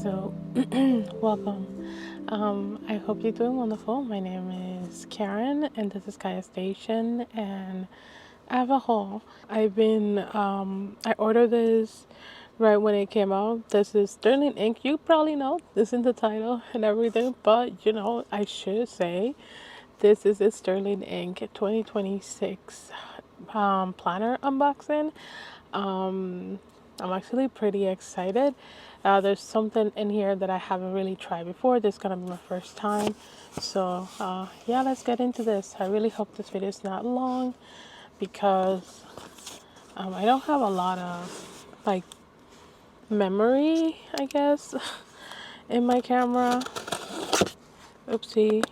So, welcome. I hope you're doing wonderful. My name is Karen, and this is Kayastation, and I have a haul. I ordered this right when it came out. This is Sterling Ink. You probably know this in the title and everything, but I should say this is a Sterling Ink 2026 planner unboxing. I'm actually pretty excited. There's something in here that I haven't really tried before. This is gonna be my first time. So yeah, let's get into this. I really hope this video is not long because I don't have a lot of like memory, I guess, in my camera. Oopsie.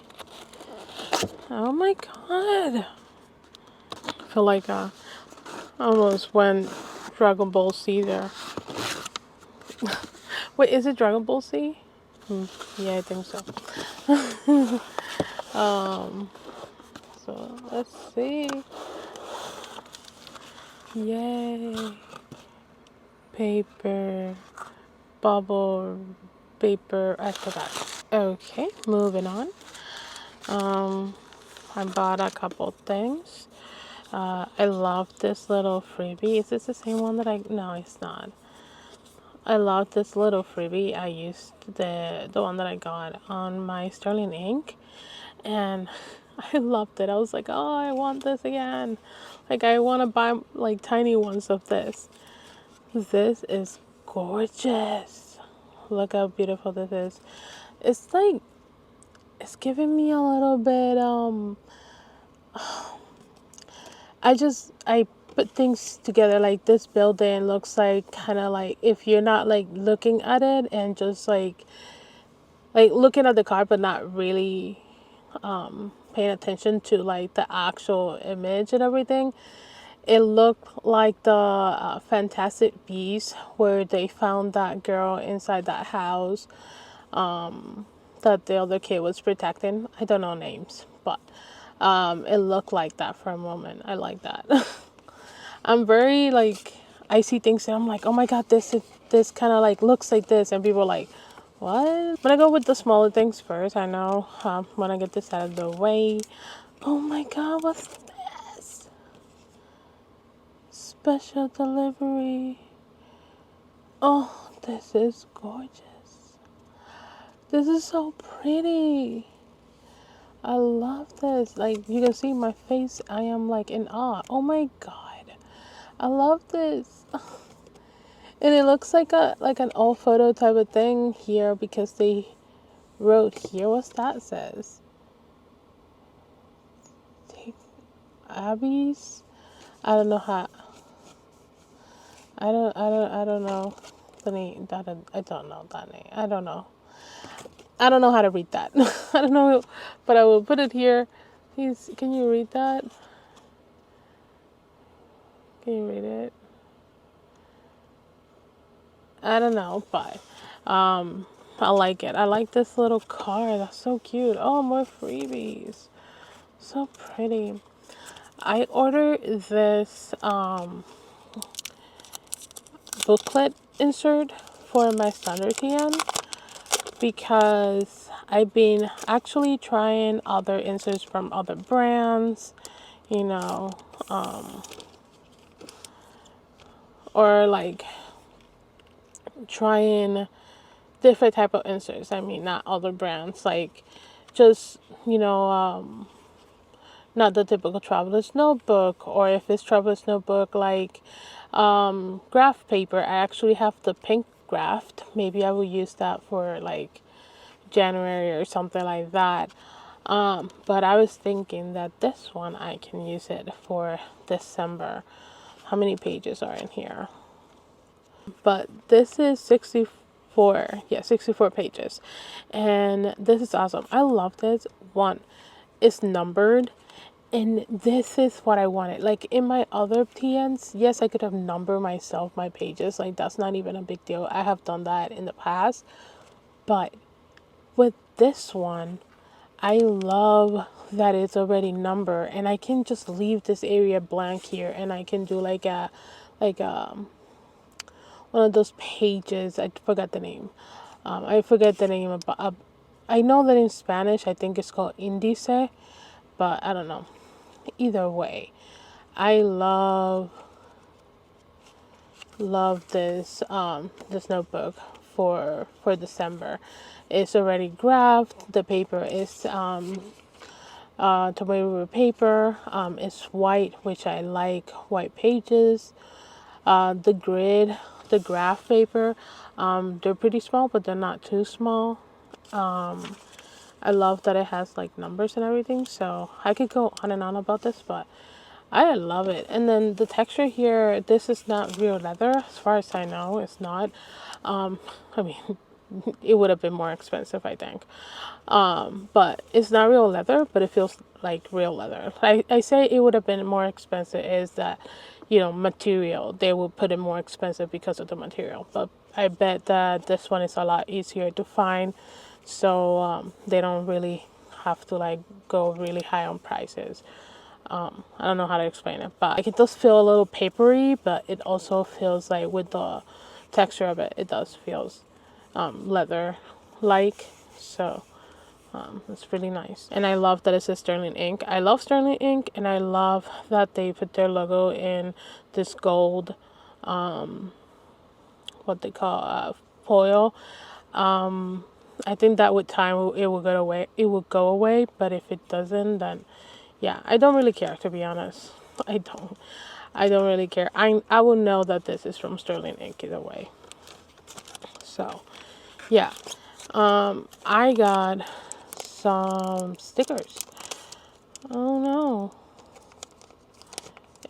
Oh my god. I feel like I almost went Dragon Ball Z there. Wait, is it Dragon Ball Z? Yeah, I think so. So let's see. Yay. Paper. Bubble. Paper. I forgot. Okay, moving on. I bought a couple things. I love this little freebie. Is this the same one that no, it's not. I love this little freebie. I used the one that I got on my Sterling Ink, and I loved it. I was like, oh, I want this again. Like, I want to buy like tiny ones of this. This is gorgeous. Look how beautiful this is. It's like, it's giving me a little bit, I put things together. Like, this building looks like kind of like, if you're not like looking at it and just like looking at the card but not really paying attention to like the actual image and everything, it looked like the Fantastic Beasts, where they found that girl inside that house that the other kid was protecting. I don't know names, but it looked like that for a moment. I like that. I'm very like, I see things and I'm like, oh my god, this kind of like looks like this, and people are like, what? I'm gonna go with the smaller things first. I know. When I get this out of the way. Oh my god, what's this? Special delivery. Oh, this is gorgeous. This is so pretty. I love this. Like, you can see my face. I am like in awe. Oh my god. I love this. And it looks like an old photo type of thing here, because they wrote here. What's that says? Take Abby's. I don't know how. I don't know the name. I don't know that name. I don't know. I don't know how to read that. I don't know, but I will put it here. Please, can you read that? Can you read it? I don't know, but I like it. I like this little card. That's so cute. Oh, more freebies. So pretty. I ordered this booklet insert for my standard TN because I've been actually trying other inserts from other brands, you know, or like trying different type of inserts. I mean, not other brands, like just, not the typical traveler's notebook, or if it's traveler's notebook, like graph paper. I actually have the pink graph. Maybe I will use that for like January or something like that. But I was thinking that this one I can use it for December. How many pages are in here? But this is 64. Yeah, 64 pages. And this is awesome. I love this one. It's numbered. And this is what I wanted. Like, in my other TNs, yes, I could have numbered myself my pages. Like, that's not even a big deal. I have done that in the past. But with this one, I love that it's already numbered, and I can just leave this area blank here, and I can do like one of those pages. I forgot the name. I forget the name of, I know that in Spanish I think it's called indice, but I don't know. Either way, I love this this notebook for December. It's already graphed. The paper is tomato paper. It's white, which I like, white pages. The grid, the graph paper, they're pretty small, but they're not too small. I love that it has like numbers and everything, so I could go on and on about this, but I love it. And then the texture here, this is not real leather, as far as I know, it's not. I mean, it would have been more expensive, I think. But it's not real leather, but it feels like real leather. I say it would have been more expensive is that, you know, material. They would put it more expensive because of the material. But I bet that this one is a lot easier to find, so they don't really have to like go really high on prices. I don't know how to explain it, but like it does feel a little papery, but it also feels like with the texture of it, it does feels leather like. So it's really nice. And I love that it says Sterling ink. I love Sterling ink, and I love that they put their logo in this gold, what they call foil. I think that with time it will go away. It will go away, but if it doesn't, then yeah, I don't really care, to be honest. I don't. I don't really care. I will know that this is from Sterling ink either way. So, yeah. I got some stickers. Oh no.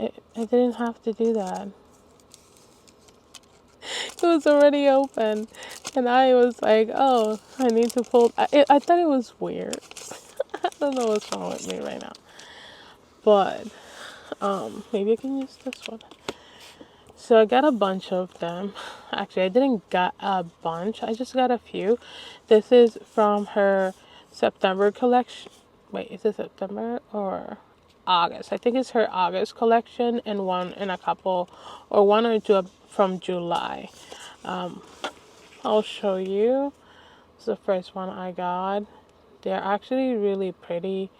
I didn't have to do that. It was already open. And I was like, oh, I need to pull. I thought it was weird. I don't know what's wrong with me right now. But maybe I can use this one. So I got a bunch of them. Actually, I didn't get a bunch. I just got a few. This is from her September collection. Wait, is it September or August? I think it's her August collection, and one and a couple, or one or two from July. I'll show you. It's the first one I got. They're actually really pretty.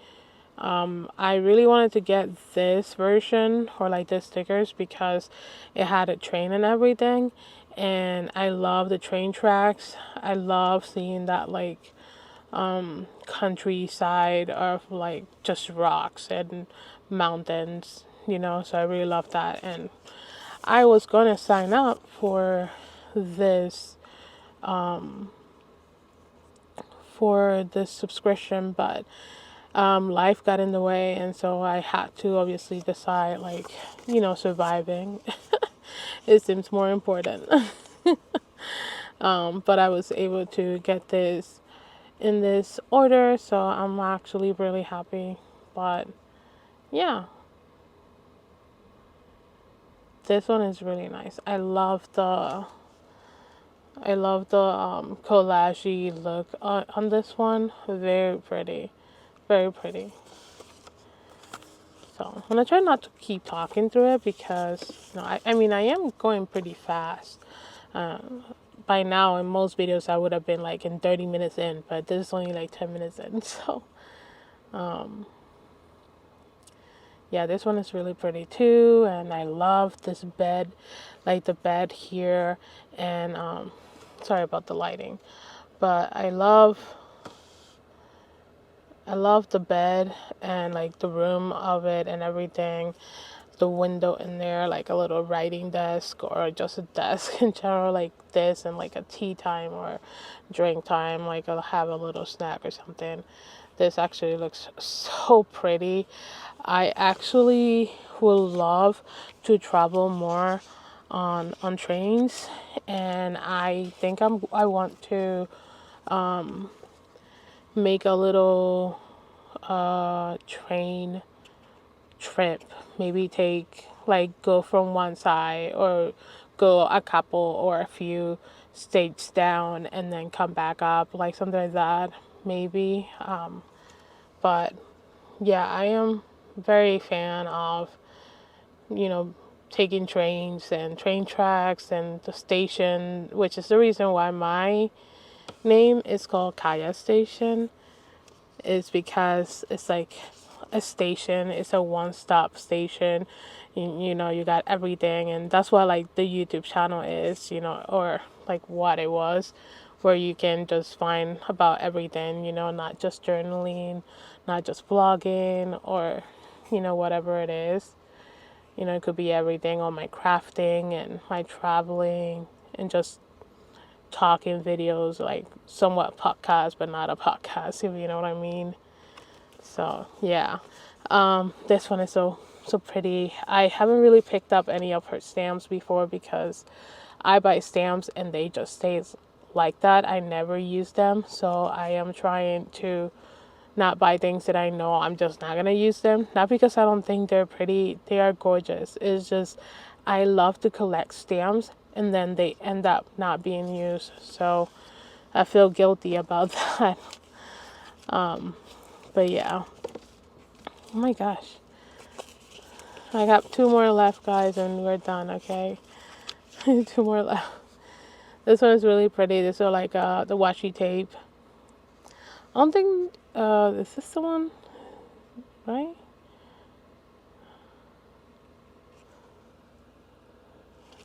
I really wanted to get this version or like the stickers because it had a train and everything, and I love the train tracks. I love seeing that like countryside of like just rocks and mountains, you know, so I really love that. And I was gonna sign up for this subscription, but life got in the way, and so I had to obviously decide, like, you know, surviving. It seems more important. But I was able to get this in this order, so I'm actually really happy. But yeah, this one is really nice. I love the collage look on this one. Very pretty. Very pretty. So I'm gonna try not to keep talking through it because, you know, I mean, I am going pretty fast. By now, in most videos, I would have been like in 30 minutes in, but this is only like 10 minutes in. So, yeah, this one is really pretty too. And I love this bed, like the bed here. And sorry about the lighting, but I love the bed and like the room of it and everything. The window in there, like a little writing desk or just a desk in general, like this, and like a tea time or drink time, like I'll have a little snack or something. This actually looks so pretty. I actually would love to travel more on trains, and I think I want to make a little train trip. Maybe take like go from one side or go a couple or a few states down and then come back up, like something like that, maybe. But yeah, I am very fan of, you know, taking trains and train tracks and the station, which is the reason why my name is called Kayastation is because it's like a station. It's a one-stop station. You know, you got everything, and that's what like the YouTube channel is, you know, or like what it was, where you can just find about everything, you know, not just journaling, not just vlogging, or, you know, whatever it is. You know, it could be everything on my crafting and my traveling and just talking videos, like somewhat podcast, but not a podcast, if you know what I mean. So yeah, this one is so pretty. I haven't really picked up any of her stamps before because I buy stamps and they just stay like that. I never use them, so I am trying to not buy things that I know I'm just not gonna use them. Not because I don't think they're pretty, they are gorgeous. It's just I love to collect stamps and then they end up not being used. So I feel guilty about that. But yeah. Oh my gosh. I got 2 more left, guys, and we're done, okay? 2 more left. This one is really pretty. This is like the washi tape. I don't think is this the one? Right?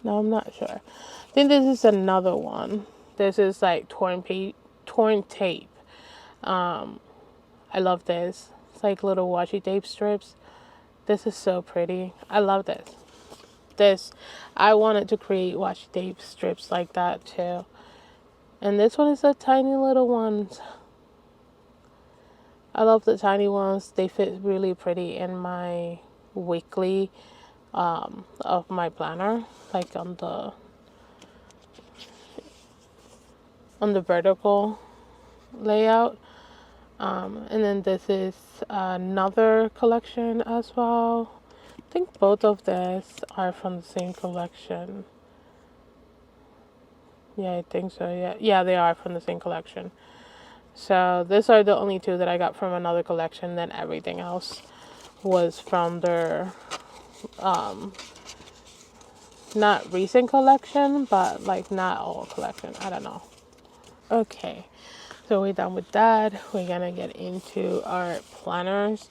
No, I'm not sure. I think this is another one. This is like torn tape. I love this. It's like little washi tape strips. This is so pretty. I love this. I wanted to create washi tape strips like that too. And this one is a tiny little ones. I love the tiny ones. They fit really pretty in my weekly of my planner, like on the vertical layout. And then this is another collection as well. I think both of these are from the same collection. Yeah, I think so. Yeah, they are from the same collection. So these are the only 2 that I got from another collection. Then everything else was from their not recent collection, but like not all collection. I don't know. Okay, so we're done with that. We're gonna get into our planners.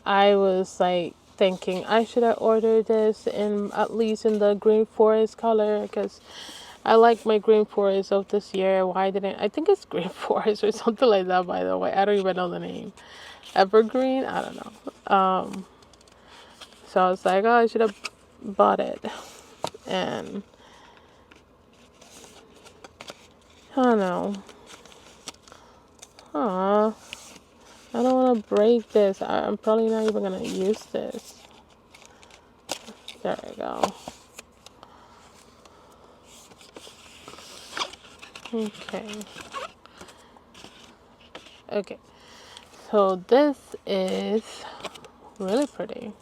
I was like thinking I should have ordered this in at least in the green forest color because I like my green forest of this year. Why didn't I think it's green forest or something like that, by the way. I don't even know the name. Evergreen? I don't know. So I was like, oh, I should have bought it. And I don't know. Aw. I don't want to break this. I'm probably not even going to use this. There we go. Okay. So this is really pretty.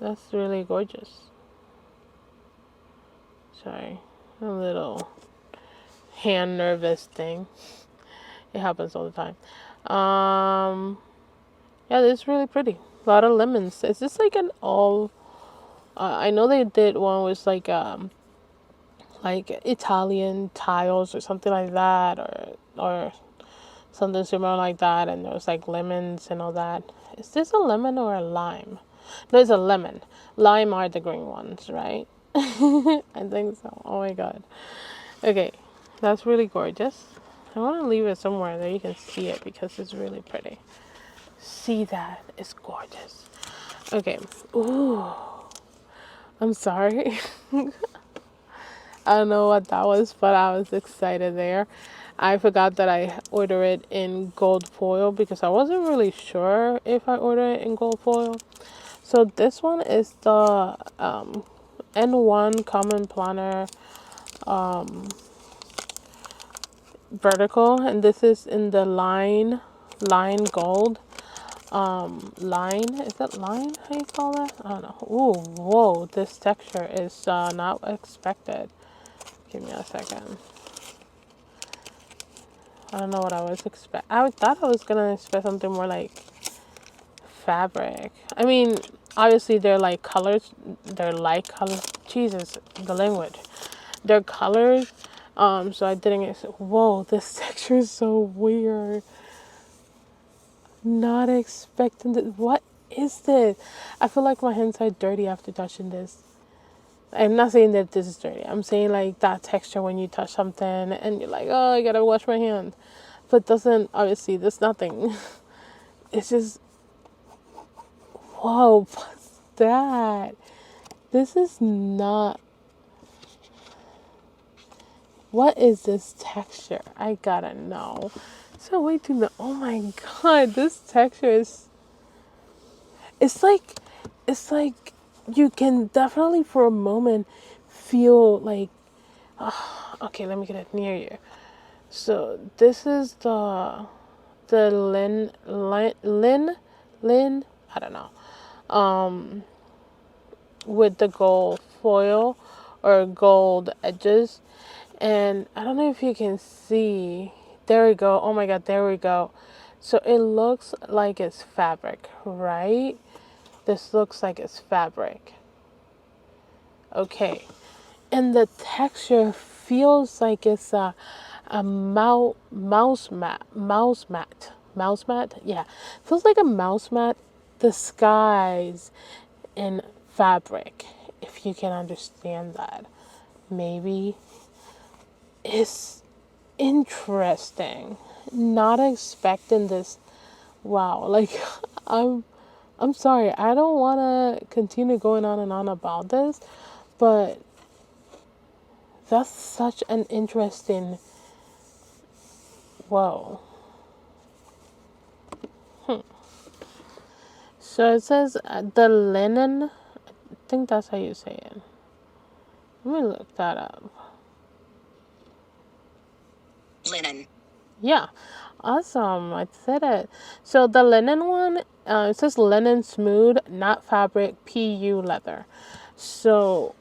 That's really gorgeous. Sorry. A little hand nervous thing. It happens all the time. Yeah, this is really pretty. A lot of lemons. Is this like an all? I know they did one with like Italian tiles or something like that, or something similar like that, and there was like lemons and all that. Is this a lemon or a lime? No, it's a lemon. Lime are the green ones, right? I think so. Oh my god. Okay, that's really gorgeous. I want to leave it somewhere that you can see it because it's really pretty. See that? It's gorgeous. Okay. Ooh. I'm sorry. I don't know what that was, but I was excited there. I forgot that I ordered it in gold foil because I wasn't really sure if I ordered it in gold foil. So this one is the N1 Common Planner vertical, and this is in the line gold. Line, is that line? How you call that? I don't know. Ooh, whoa, this texture is not expected. Give me a second. I don't know what I was expect. I thought I was gonna expect something more like fabric. I mean, obviously they're like colors. They're like colors. Jesus, the language. They're colors. So I didn't get. Whoa, this texture is so weird. Not expecting this. What is this? I feel like my hands are dirty after touching this. I'm not saying that this is dirty. I'm saying like that texture when you touch something and you're like, oh, I gotta wash my hand. But doesn't, obviously, there's nothing. It's just, whoa, what's that? This is not, what is this texture? I gotta know. So wait to know. Oh my god, this texture is, it's like, it's like you can definitely for a moment feel like, okay, let me get it near you. So this is the lin, I don't know, with the gold foil or gold edges. And I don't know if you can see. There we go. Oh my god, there we go. So it looks like it's fabric, right? This looks like it's fabric. Okay. And the texture feels like it's a mouse mat. Yeah, feels like a mouse mat disguised in fabric, if you can understand that. Maybe. It's interesting. Not expecting this. Wow, like I'm sorry. I don't want to continue going on and on about this, but that's such an interesting. Whoa. So it says the linen. I think that's how you say it. Let me look that up. Linen. Yeah, awesome. I said it. So the linen one, it says linen smooth, not fabric, PU leather. So,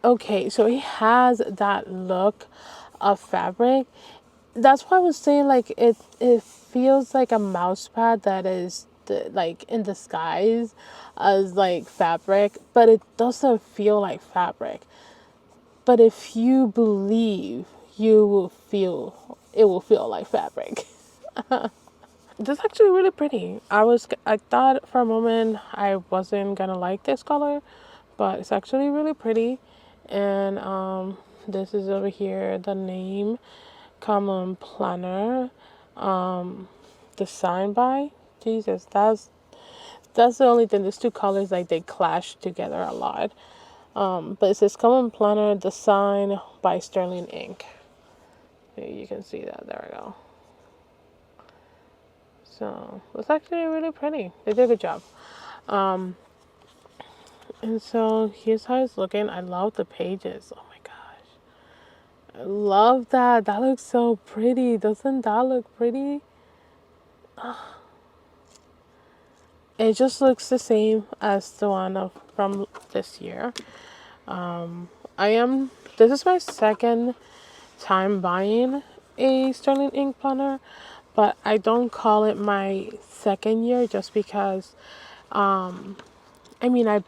okay, so it has that look of fabric. That's why I was saying like it feels like a mouse pad that is like in disguise as like fabric, but it doesn't feel like fabric. But if you believe, you will feel it will feel like fabric. This is actually really pretty. I thought for a moment I wasn't gonna like this color, but it's actually really pretty. And this is over here the name Common Planner, designed by Jesus. That's the only thing. These two colors like they clash together a lot. But it says Common Planner design by Sterling Ink. You can see that. There we go. So it's actually really pretty. They did a good job. And so here's how it's looking. I love the pages. Oh my gosh. I love that. That looks so pretty. Doesn't that look pretty? It just looks the same as the one from this year. This is my second time buying a Sterling Ink planner, but I don't call it my second year just because, I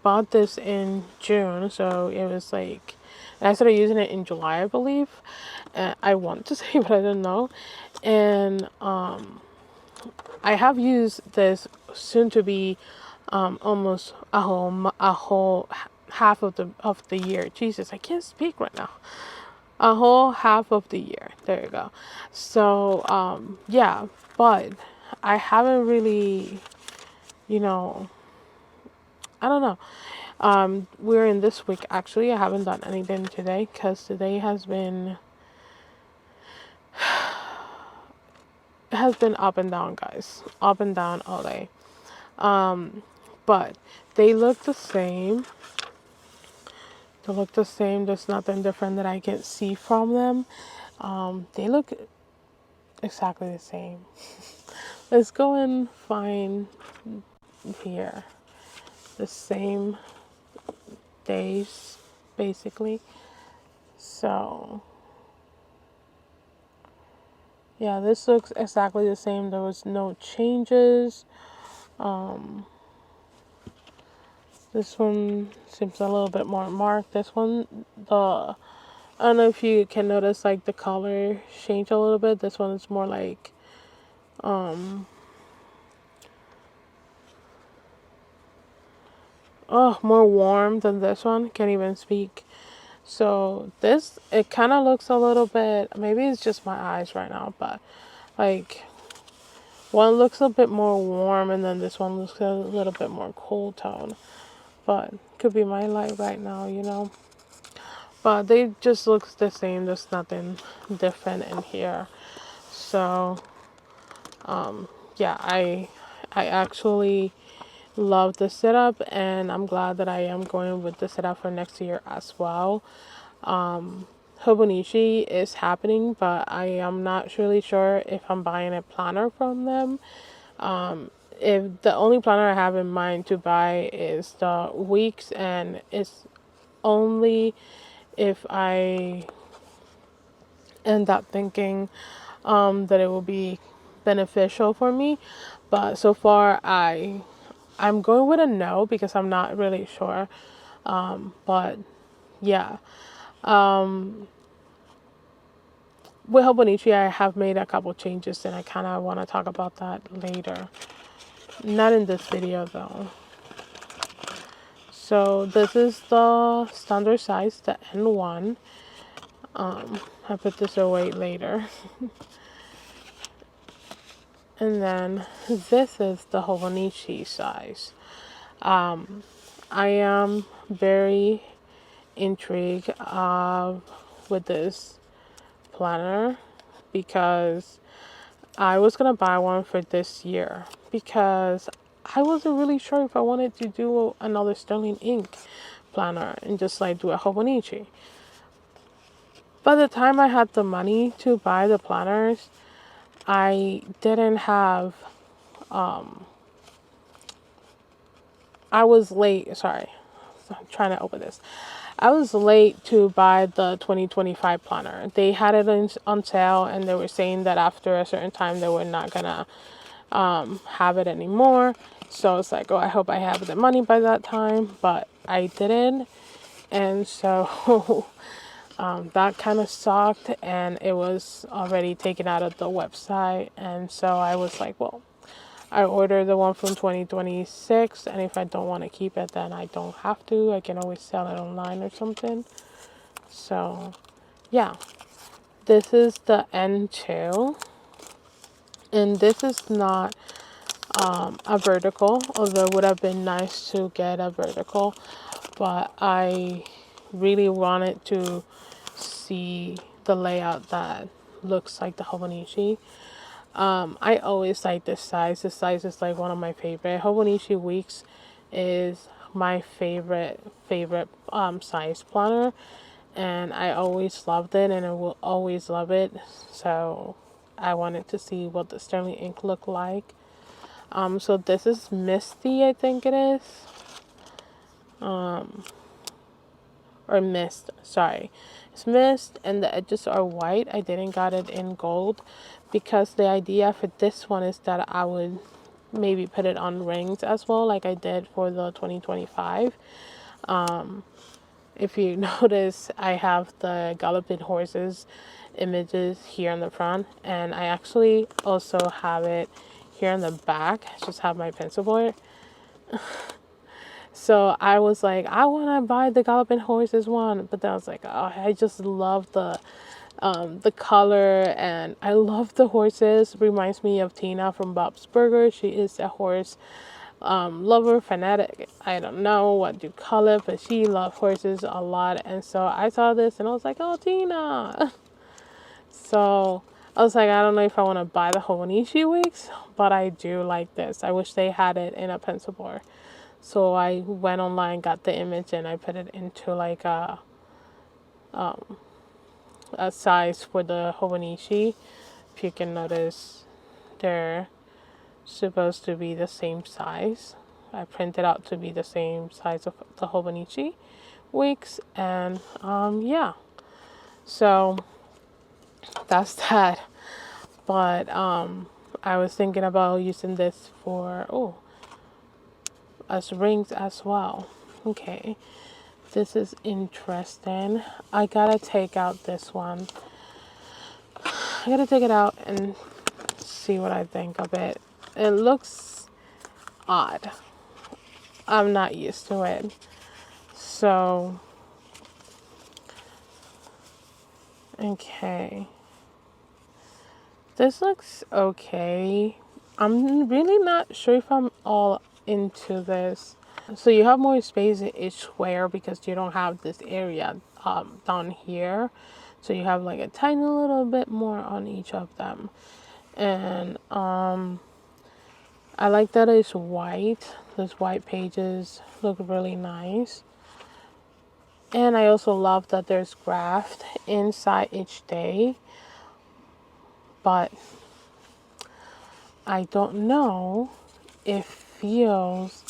bought this in June, so it was like, and I started using it in July, I believe. I want to say, but I don't know. And I have used this soon to be almost a whole half of the year. Jesus, I can't speak right now. A whole half of the year. There you go. So yeah, but I haven't really, I don't know. We're in this week actually. I haven't done anything today because today has been up and down, guys. Up and down all day. But they look the same. They look the same. There's nothing different that I can see from them. They look exactly the same. Let's go and find here the same days, basically. So yeah, this looks exactly the same. There was no changes. This one seems a little bit more marked. This one, I don't know if you can notice like the color change a little bit. This one is more like more warm than this one. Can't even speak. So this, it kind of looks a little bit, maybe it's just my eyes right now, but like one looks a bit more warm and then this one looks a little bit more cool tone. But could be my light right now, you know. But they just looks the same. There's nothing different in here. So yeah, I actually love the setup, and I'm glad that I am going with the setup for next year as well. Hobonichi is happening, but I am not really sure if I'm buying a planner from them. If the only planner I have in mind to buy is the weeks, and it's only if I end up thinking that it will be beneficial for me. But so far, I'm going with a no because I'm not really sure. But yeah, with Hobonichi, I have made a couple changes, and I kind of want to talk about that later. Not in this video though. So this is the standard size, the N1. I put this away later. And then this is the Hobonichi size. I am very intrigued with this planner because I was gonna buy one for this year because I wasn't really sure if I wanted to do another sterling ink planner and just like do a Hobonichi. By the time I had the money to buy the planners, I didn't have I was late, sorry. I'm trying to open this. I was late to buy the 2025 planner. They had it on sale, and they were saying that after a certain time they were not gonna have it anymore. So it's like, oh, I hope I have the money by that time, but I didn't. And so that kind of sucked, and it was already taken out of the website. And so I was like, well, I ordered the one from 2026, and if I don't want to keep it, then I don't have to. I can always sell it online or something. So, yeah. This is the N2, and this is not a vertical, although it would have been nice to get a vertical, but I really wanted to see the layout that looks like the Hobonichi. I always like this size. This size is like one of my favorite. Hobonichi Weeks is my favorite size planner, and I always loved it, and I will always love it. So I wanted to see what the sterling ink looked like. So this is Misty, I think it is, or Mist. Sorry, it's Mist, and the edges are white. I didn't got it in gold because the idea for this one is that I would maybe put it on rings as well, like I did for the 2025. If you notice, I have the galloping horses images here on the front, and I actually also have it here on the back. I just have my pencil board. So I was like, I want to buy the galloping horses one, but then I was like, oh, I just love the color, and I love the horses. Reminds me of Tina from Bob's Burgers. She is a horse lover, fanatic. I don't know what you call it, but she loves horses a lot. And so I saw this and I was like, oh, Tina. So I was like, I don't know if I want to buy the Hobonichi wigs, but I do like this. I wish they had it in a pencil board. So I went online, got the image, and I put it into like a size for the Hobonichi. If you can notice, they're supposed to be the same size. I printed out to be the same size of the Hobonichi wigs, and yeah. So that's that. But I was thinking about using this for as rings as well. Okay, this is interesting. I gotta take out this one. I gotta take it out and see what I think of it. It looks odd. I'm not used to it. So, okay. This looks okay. I'm really not sure if I'm all into this. So you have more space in each square because you don't have this area down here. So you have like a tiny little bit more on each of them. And I like that it's white. Those white pages look really nice. And I also love that there's graph inside each day. But I don't know. It feels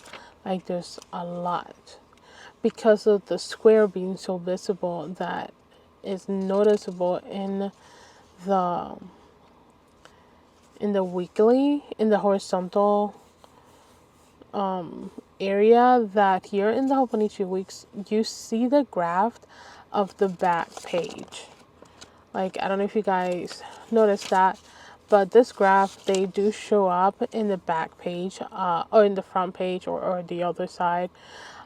like there's a lot because of the square being so visible that is noticeable the weekly, in the horizontal area, that here in the Hobonichi weeks you see the graph of the back page. Like, I don't know if you guys noticed that, but this graph, they do show up in the back page, or in the front page, or the other side,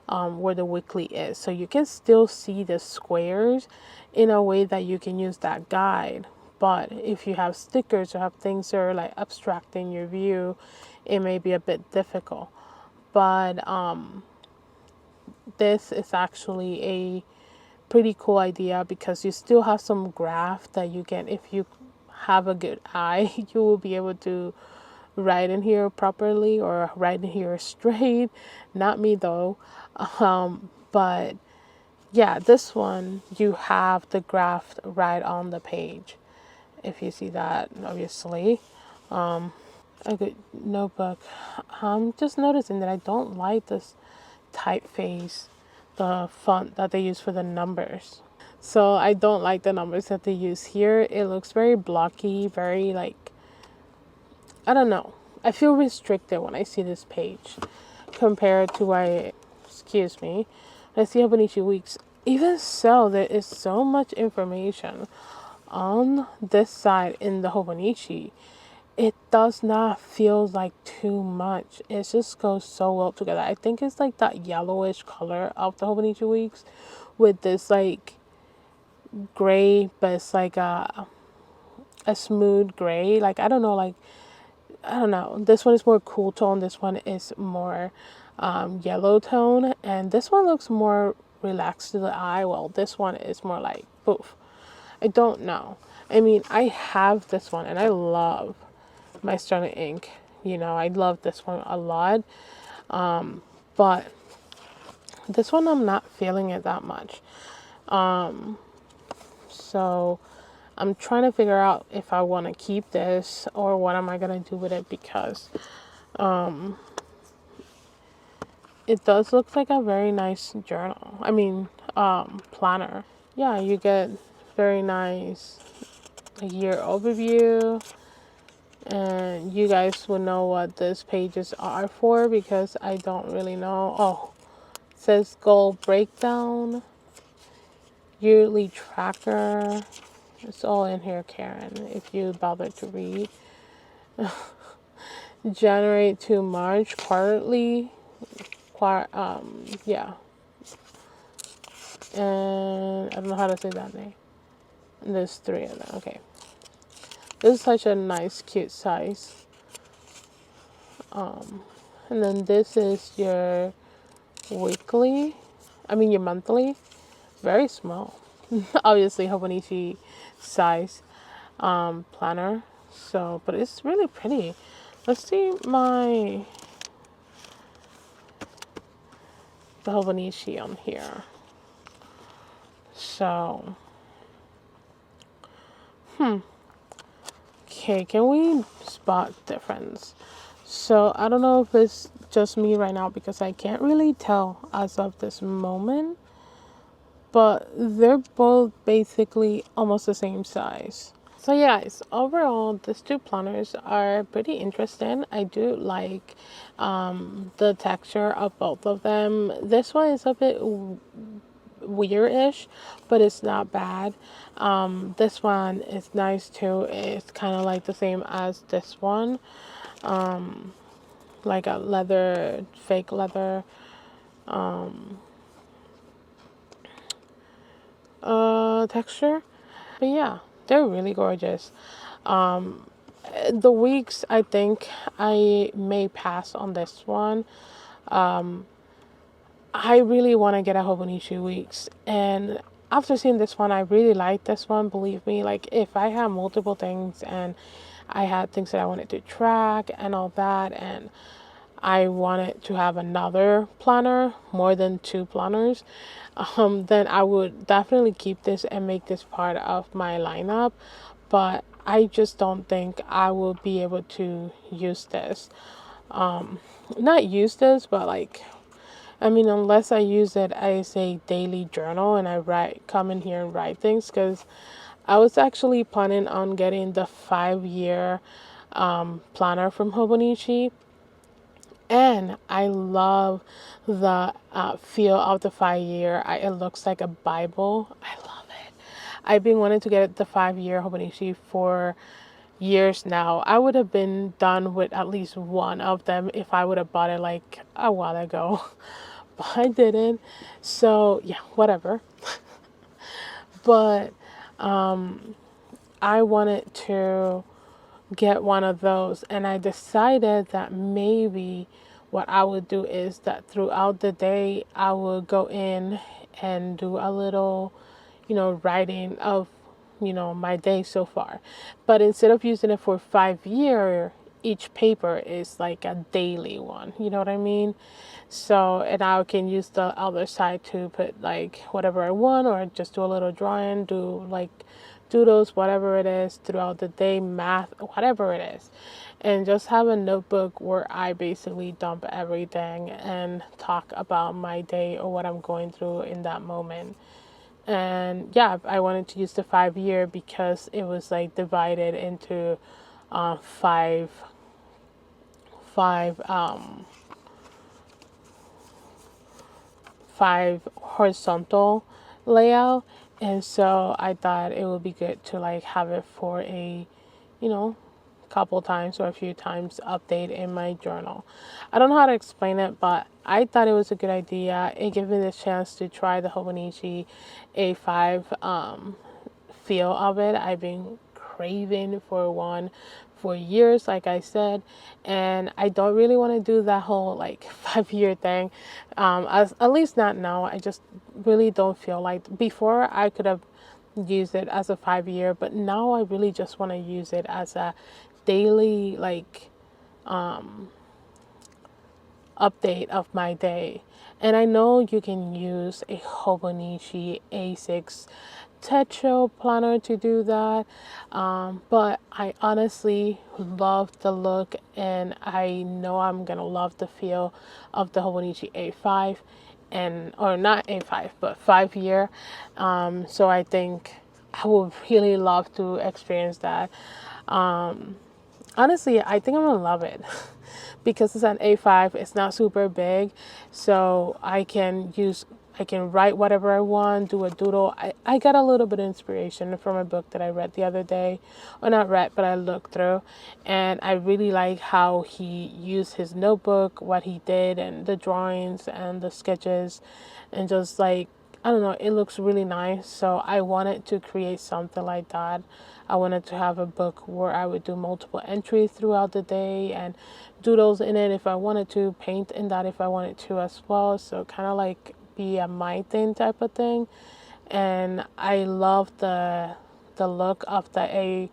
where the weekly is. So you can still see the squares in a way that you can use that guide. But if you have stickers or have things that are like abstracting your view, it may be a bit difficult. But this is actually a pretty cool idea because you still have some graph that you can, if you have a good eye, you will be able to write in here properly or write in here straight. Not me though. But yeah, this one you have the graph right on the page. If you see that, obviously. A good notebook. I'm just noticing that I don't like this typeface, the font that they use for the numbers. So I don't like the numbers that they use here. It looks very blocky, very like, I don't know. I feel restricted when I see this page compared to excuse me, when I see Hobonichi Weeks. Even so, there is so much information on this side in the Hobonichi. It does not feel like too much. It just goes so well together. I think it's like that yellowish color of the Hobonichi Weeks with this like gray, but it's like a smooth gray. Like, I don't know, like, I don't know. This one is more cool tone. This one is more yellow tone. And this one looks more relaxed to the eye. Well, this one is more like poof. I don't know. I mean, I have this one and I love my Sterling ink. You know, I love this one a lot. But this one I'm not feeling it that much. So I'm trying to figure out if I want to keep this or what am I going to do with it, because it does look like a very nice journal. I mean, planner. Yeah, you get very nice year overview, and you guys will know what these pages are for because I don't really know. Oh, it says goal breakdown, yearly tracker. It's all in here, Karen, if you bother to read. January to March, quarterly. Yeah. And I don't know how to say that name. And there's three of them. Okay. This is such a nice, cute size. And then this is your weekly. I mean, your monthly. Very small. Obviously, Hobonichi size planner. So, but it's really pretty. Let's see the Hobonichi on here. So, okay, can we spot difference? So, I don't know if it's just me right now because I can't really tell as of this moment, but they're both basically almost the same size. So yeah, guys, overall, these two planners are pretty interesting. I do like the texture of both of them. This one is a bit weird-ish, but it's not bad. This one is nice too. It's kind of like the same as this one, like a leather, fake leather texture. But yeah, they're really gorgeous. The weeks, I think I may pass on this one. I really want to get a Hobonichi weeks, and after seeing this one, I really like this one. Believe me, like if I have multiple things and I had things that I wanted to track and all that, and I wanted to have another planner, more than two planners, then I would definitely keep this and make this part of my lineup. But I just don't think I will be able to use this. Not use this, but like, I mean, unless I use it as a daily journal and I come in here and write things, because I was actually planning on getting the 5 year planner from Hobonichi, and I love the feel of the 5 year. It looks like a Bible. I love it. I've been wanting to get the 5 year Hobonichi for years now. I would have been done with at least one of them if I would have bought it like a while ago. But I didn't. So yeah, whatever. But I wanted to get one of those, and I decided that maybe what I would do is that throughout the day I would go in and do a little, writing of, my day so far. But instead of using it for 5 year, each paper is like a daily one. You know what I mean? So, and I can use the other side to put like whatever I want, or just do a little drawing, do like doodles, whatever it is, throughout the day, math, whatever it is. And just have a notebook where I basically dump everything and talk about my day or what I'm going through in that moment. And yeah, I wanted to use the 5 year because it was like divided into five five five horizontal layout, and so I thought it would be good to like have it for a, you know, couple times or a few times update in my journal. I don't know how to explain it, but I thought it was a good idea. It gave me the chance to try the Hobonichi A5 feel of it. I've been craving for one for years, like I said, and I don't really want to do that whole like 5 year thing. As at least not now. I just really don't feel like. Before I could have used it as a 5 year, but now I really just want to use it as a daily like update of my day. And I know you can use a Hobonichi A6 Techo planner to do that, but I honestly love the look, and I know I'm gonna love the feel of the Hobonichi A5, and or not A5 but 5 year. So I think I would really love to experience that. Honestly, I think I'm gonna love it because it's an A5. It's not super big, so I can write whatever I want, do a doodle. I got a little bit of inspiration from a book that I read the other day, or not read, but I looked through, and I really like how he used his notebook, what he did, and the drawings and the sketches, and just like, I don't know, it looks really nice. So I wanted to create something like that. I wanted to have a book where I would do multiple entries throughout the day and doodles in it if I wanted to, paint in that if I wanted to as well. So kind of like be a my thing type of thing. And I love the look of I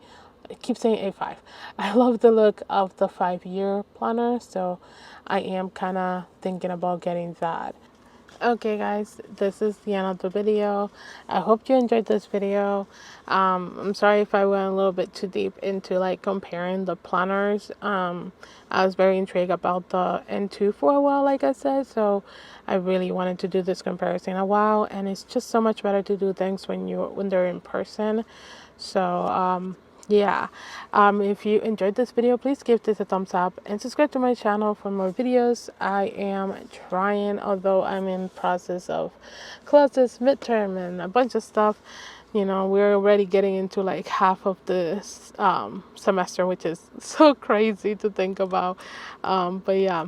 keep saying A5. I love the look of the 5 year planner, so I am kind of thinking about getting that. Okay guys, this is the end of the video. I hope you enjoyed this video. I'm sorry if I went a little bit too deep into like comparing the planners. I was very intrigued about the N2 for a while, like I said, so I really wanted to do this comparison a while, and it's just so much better to do things when they're in person. So yeah, if you enjoyed this video, please give this a thumbs up and subscribe to my channel for more videos. I am trying, although I'm in process of classes, midterm, and a bunch of stuff. You know, we're already getting into like half of this semester, which is so crazy to think about. But yeah.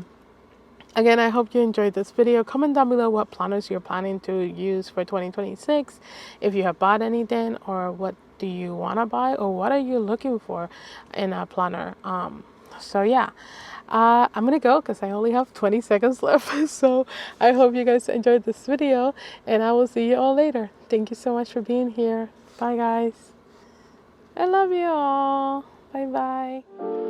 Again, I hope you enjoyed this video. Comment down below what planners you're planning to use for 2026. If you have bought anything, or what do you want to buy, or what are you looking for in a planner. So yeah, I'm gonna go because I only have 20 seconds left. So I hope you guys enjoyed this video, and I will see you all later. Thank you so much for being here. Bye guys. I love you all. Bye bye.